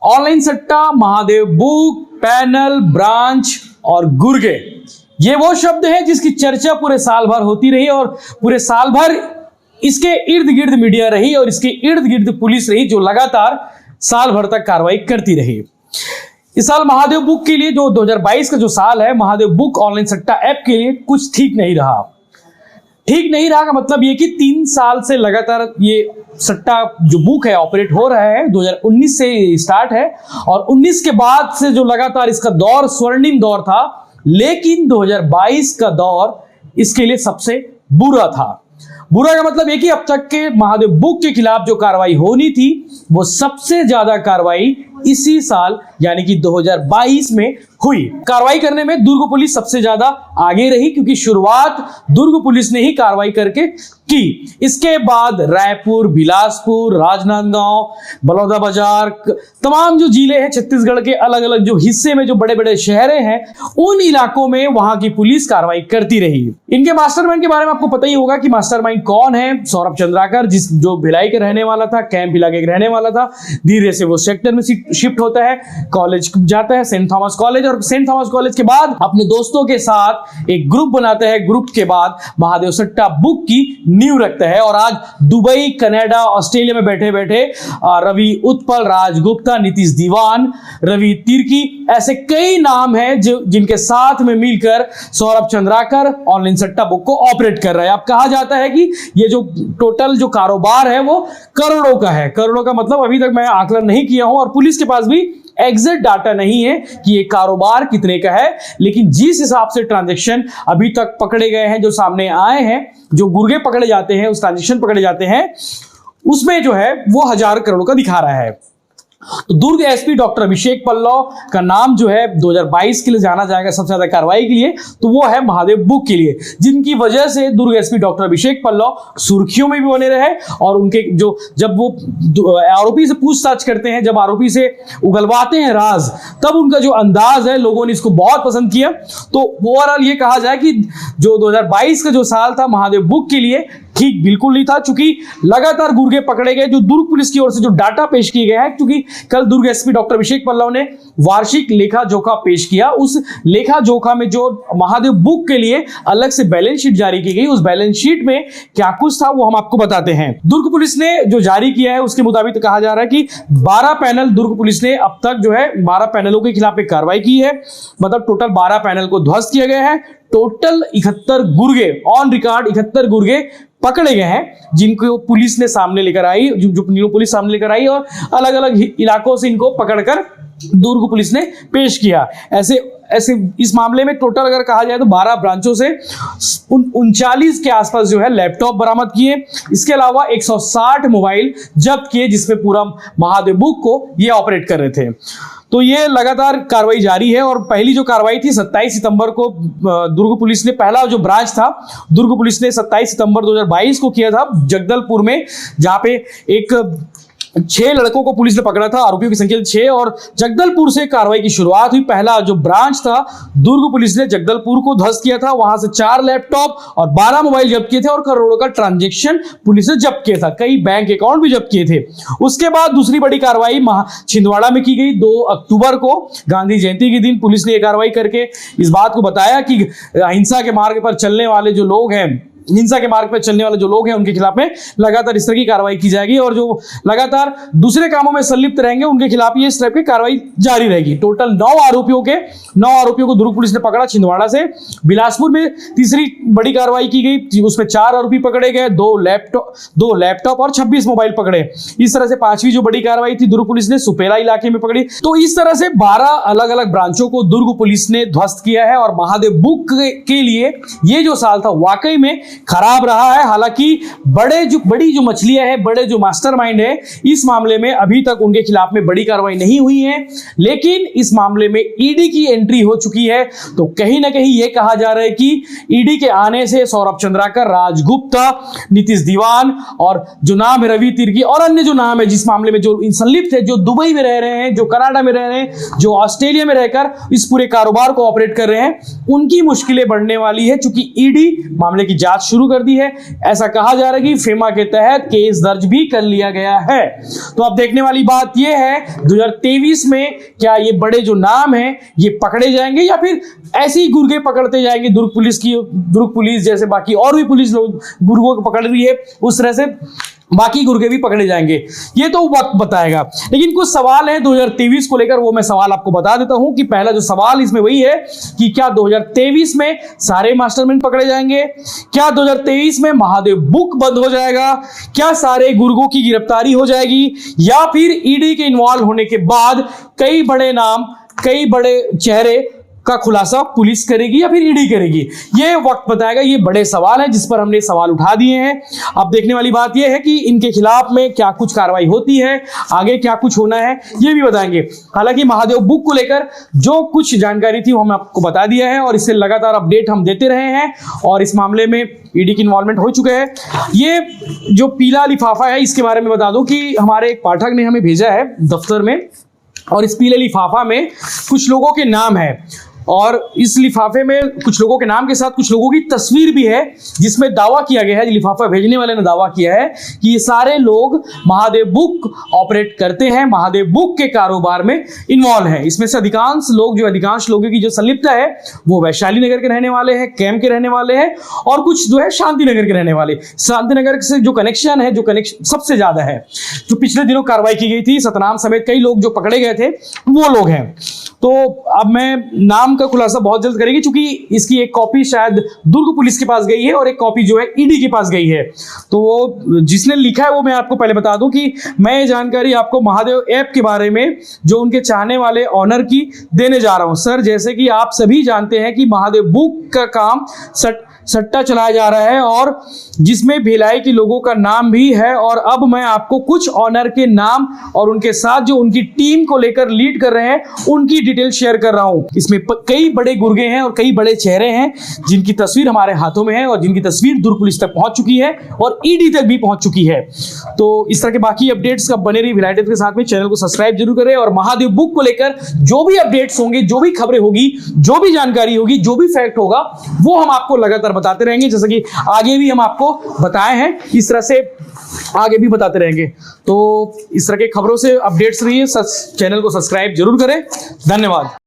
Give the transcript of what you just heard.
Online सट्टा, Mahadev book, panel, branch और गुर्गे, ये वो शब्द हैं जिसकी चर्चा पूरे साल भर होती रही और पूरे साल भर इसके इर्द गिर्द मीडिया रही और इसके इर्द गिर्द पुलिस रही, जो लगातार साल भर तक कार्रवाई करती रही। इस साल महादेव बुक के लिए, जो 2022 का जो साल है, महादेव बुक ऑनलाइन सट्टा ऐप के लिए कुछ ठीक नहीं रहा। ठीक नहीं रहा का मतलब ये कि 3 साल से लगातार ये सट्टा जो बुक है ऑपरेट हो रहा है। 2019 से स्टार्ट है और 19 के बाद से जो लगातार इसका दौर स्वर्णिम दौर था, लेकिन 2022 का दौर इसके लिए सबसे बुरा था। बुरा का मतलब ये कि अब तक के महादेव बुक के खिलाफ जो कार्रवाई होनी थी, वो सबसे ज्यादा कार्रवाई इसी साल यानी कि 2022 में हुई। कार्रवाई करने में दुर्ग पुलिस सबसे ज्यादा आगे रही, क्योंकि शुरुआत दुर्ग पुलिस ने ही कार्रवाई करके की। इसके बाद रायपुर, बिलासपुर, राजनांदगांव, बलौदाबाजार, तमाम जो जिले हैं छत्तीसगढ़ के अलग अलग जो हिस्से में जो बड़े बड़े शहरें हैं, उन इलाकों में वहां की पुलिस कार्रवाई करती रही। इनके मास्टरमाइंड के बारे में आपको पता ही होगा कि मास्टरमाइंड कौन है। सौरभ चंद्राकर, जो भिलाई के रहने वाला था, कैंप इलाके के रहने वाला था, धीरे से वो सेक्टर में शिफ्ट होता है, कॉलेज जाता है सेंट थॉमस कॉलेज, और सेंट थॉमस कॉलेज के बाद अपने दोस्तों के साथ एक ग्रुप बनाता है। ग्रुप के बाद महादेव सट्टा बुक की नींव रखता है और आज दुबई, कनाडा, ऑस्ट्रेलिया में बैठे बैठे रवि उत्पल, राज गुप्ता, नीतीश दीवान, रवि तिर्की, ऐसे कई नाम हैं जिनके साथ में मिलकर सौरभ चंद्राकर ऑनलाइन सट्टा बुक को ऑपरेट कर रहा है। अब कहा जाता है कि ये जो टोटल जो कारोबार है वो करोड़ों का है। करोड़ों का मतलब अभी तक मैं आकलन नहीं किया हूं और पुलिस के पास भी एग्जैक्ट डाटा नहीं है कि ये कारोबार कितने का है, लेकिन जिस हिसाब से ट्रांजैक्शन अभी तक पकड़े गए हैं, जो सामने आए हैं, जो गुर्गे पकड़े जाते हैं, उस ट्रांजैक्शन पकड़े जाते हैं, उसमें जो है वो 1000 करोड़ का दिखा रहा है। तो दुर्ग एसपी डॉक्टर अभिषेक पल्लव का नाम जो है 2022 के लिए जाना जाएगा सबसे ज्यादा कार्रवाई के लिए, तो वो है महादेव बुक के लिए, जिनकी वजह से दुर्ग एसपी डॉक्टर अभिषेक पल्लव सुर्खियों में भी बने रहे। और उनके जो जब वो आरोपी से पूछताछ करते हैं, जब आरोपी से उगलवाते हैं राज, तब उनका जो अंदाज है, लोगों ने इसको बहुत पसंद किया। तो ओवरऑल ये कहा जाए कि जो 2022 का जो साल था महादेव बुक के लिए ठीक बिल्कुल नहीं था, चूंकि लगातार गुर्गे पकड़े गए। जो दुर्ग पुलिस की ओर से जो डाटा पेश किए गए हैं, क्योंकि कल दुर्ग एसपी डॉक्टर अभिषेक पल्लव ने वार्षिक लेखा जोखा पेश किया, उस लेखा जोखा में जो महादेव बुक के लिए अलग से बैलेंस शीट जारी की गई, उस बैलेंस शीट में क्या कुछ था वो हम आपको बताते हैं। दुर्ग पुलिस ने जो जारी किया है उसके मुताबिक कहा जा रहा है कि 12 पैनल दुर्ग पुलिस ने अब तक जो है 12 पैनलों के खिलाफ एक कार्रवाई की है। मतलब टोटल 12 पैनल को ध्वस्त किया गया है। टोटल 71 गुर्गे, ऑन रिकॉर्ड 71 गुर्गे पकड़े गए हैं, जिनको पुलिस ने सामने लेकर आई, जो पुलिस सामने लेकर आई और अलग अलग इलाकों से इनको पकड़कर दुर्ग पुलिस ने पेश किया। ऐसे इस मामले में टोटल अगर कहा जाए तो 12 ब्रांचों से 39 के आसपास जो है लैपटॉप बरामद किए। इसके अलावा 160 मोबाइल जब्त किए, जिसमें पूरा महादेव बुक को ये ऑपरेट कर रहे थे। तो ये लगातार कार्रवाई जारी है और पहली जो कार्रवाई थी 27 सितंबर को दुर्ग पुलिस ने, पहला जो ब्रांच था दुर्ग पुलिस ने 27 सितंबर 2022 को किया था जगदलपुर में, जहां पे एक 6 लड़कों को पुलिस ने पकड़ा था, आरोपियों की संख्या 6, और जगदलपुर से कार्रवाई की शुरुआत हुई। पहला जो ब्रांच था दुर्ग पुलिस ने जगदलपुर को ध्वस्त किया था, वहां से 4 लैपटॉप और 12 मोबाइल जब्त किए थे और करोड़ों का ट्रांजैक्शन पुलिस ने जब्त किया था, कई बैंक अकाउंट भी जब्त किए थे। उसके बाद दूसरी बड़ी कार्रवाई छिंदवाड़ा में की गई 2 अक्टूबर को, गांधी जयंती के दिन पुलिस ने यह कार्रवाई करके इस बात को बताया कि हिंसा के मार्ग पर चलने वाले जो लोग हैं, हिंसा के मार्ग पर चलने वाले जो लोग हैं, उनके खिलाफ में लगातार इस तरह की कार्रवाई की जाएगी और जो लगातार दूसरे कामों में संलिप्त रहेंगे उनके खिलाफ ये इस तरह की कार्रवाई जारी रहेगी। टोटल 9 आरोपियों को दुर्ग पुलिस ने पकड़ा छिंदवाड़ा से। बिलासपुर में तीसरी बड़ी कार्रवाई की गई, उसमें 4 आरोपी पकड़े गए, 2 लैपटॉप और 26 मोबाइल पकड़े। इस तरह से 5वीं जो बड़ी कार्रवाई थी दुर्ग पुलिस ने सुपेला इलाके में पकड़ी। तो इस तरह से 12 अलग अलग ब्रांचों को दुर्ग पुलिस ने ध्वस्त किया है और महादेव बुक के लिए ये जो साल था वाकई में खराब रहा है। हालांकि बड़ी जो मछलियां हैं, बड़े जो मास्टरमाइंड है, इस मामले में अभी तक उनके खिलाफ में बड़ी कार्रवाई नहीं हुई है, लेकिन इस मामले में ईडी की एंट्री हो चुकी है। तो कहीं ना कहीं यह कहा जा रहा है कि ईडी के आने से सौरभ चंद्राकर, राज गुप्ता, नीतीश दीवान और जो नाम है रवि तिर्की और अन्य जो नाम है जिस मामले में जो संलिप्त है, जो दुबई में रह रहे हैं, जो कनाडा में रह रहे हैं, जो ऑस्ट्रेलिया में रहकर इस पूरे कारोबार को ऑपरेट कर रहे हैं, उनकी मुश्किलें बढ़ने वाली है, चूंकि ईडी मामले की जांच शुरू कर दी है। ऐसा कहा जा रहा है कि फेमा के तहत केस दर्ज भी कर लिया गया है। तो अब देखने वाली बात यह है 2023 में क्या ये बड़े जो नाम हैं ये पकड़े जाएंगे या फिर ऐसे ही गुर्गे पकड़ते जाएंगे। दुर्ग पुलिस जैसे बाकी और भी पुलिस लोग गुर्गों को पकड़ रही है, उस तरह से बाकी गुर्गे भी पकड़े जाएंगे, ये तो वक्त बताएगा। लेकिन कुछ सवाल हैं 2023 को लेकर, वो मैं सवाल आपको बता देता हूं कि पहला जो सवाल इसमें वही है कि क्या 2023 में सारे मास्टरमाइंड पकड़े जाएंगे? क्या 2023 में महादेव बुक बंद हो जाएगा? क्या सारे गुर्गों की गिरफ्तारी हो जाएगी? या फिर ईडी के इन्वॉल्व होने के बाद कई बड़े नाम, कई बड़े चेहरे का खुलासा पुलिस करेगी या फिर ईडी करेगी? ये वक्त बताएगा। ये बड़े सवाल हैं जिस पर हमने सवाल उठा दिए हैं। अब देखने वाली बात ये है कि इनके खिलाफ में क्या कुछ कार्रवाई होती है, आगे क्या कुछ होना है, ये भी बताएंगे। हालांकि महादेव बुक को लेकर जो कुछ जानकारी थी वो हम आपको बता दिया है और इससे लगातार अपडेट हम देते रहे हैं और इस मामले में ईडी की इन्वॉल्वमेंट हो चुका है। ये जो पीला लिफाफा है इसके बारे में बता दूं कि हमारे एक पाठक ने हमें भेजा है दफ्तर में, और इस पीले लिफाफा में कुछ लोगों के नाम है और इस लिफाफे में कुछ लोगों के नाम के साथ कुछ लोगों की तस्वीर भी है, जिसमें दावा किया गया है, लिफाफा भेजने वाले ने दावा किया है कि ये सारे लोग महादेव बुक ऑपरेट करते हैं, महादेव बुक के कारोबार में इन्वॉल्व हैं। इसमें से अधिकांश लोगों की जो संलिप्तता है वो वैशाली नगर के रहने वाले हैं, कैंप के रहने वाले हैं और कुछ जो है शांति नगर के रहने वाले। शांति नगर से जो कनेक्शन सबसे ज्यादा है, जो पिछले दिनों कार्रवाई की गई थी, सतनाम समेत कई लोग जो पकड़े गए थे वो लोग हैं। तो अब मैं नाम का खुलासा बहुत जल्द करेंगे, क्योंकि इसकी एक कॉपी शायद दुर्ग पुलिस के पास गई है और एक कॉपी जो है ईडी के पास गई है। तो वो जिसने लिखा है वो मैं आपको पहले बता दूं कि मैं ये जानकारी आपको महादेव ऐप के बारे में जो उनके चाहने वाले ऑनर की देने जा रहा हूं। सर, जैसे कि आप सभी जानते हैं कि महादेव बुक का काम सट्टा चलाया जा रहा है और जिसमें भिलाई के लोगों का नाम भी है, और अब मैं आपको कुछ ऑनर के नाम और उनके साथ जो उनकी टीम को लेकर लीड कर रहे हैं उनकी डिटेल शेयर कर रहा हूं। इसमें कई बड़े गुर्गे हैं और कई बड़े चेहरे हैं जिनकी तस्वीर हमारे हाथों में है और जिनकी तस्वीर दुर्ग पुलिस तक पहुंच चुकी है और ईडी तक भी पहुंच चुकी है। तो इस तरह के बाकी अपडेट्स का बने रही भिलाई टाइम्स के साथ में, चैनल को सब्सक्राइब जरूर करें और महादेव बुक को लेकर जो भी अपडेट्स होंगे, जो भी खबरें होगी, जो भी जानकारी होगी, जो भी फैक्ट होगा वो हम आपको लगातार बताते रहेंगे, जैसे कि आगे भी हम आपको बताए हैं, इस तरह से आगे भी बताते रहेंगे। तो इस तरह के खबरों से अपडेट्स रहिए, चैनल को सब्सक्राइब जरूर करें। धन्यवाद।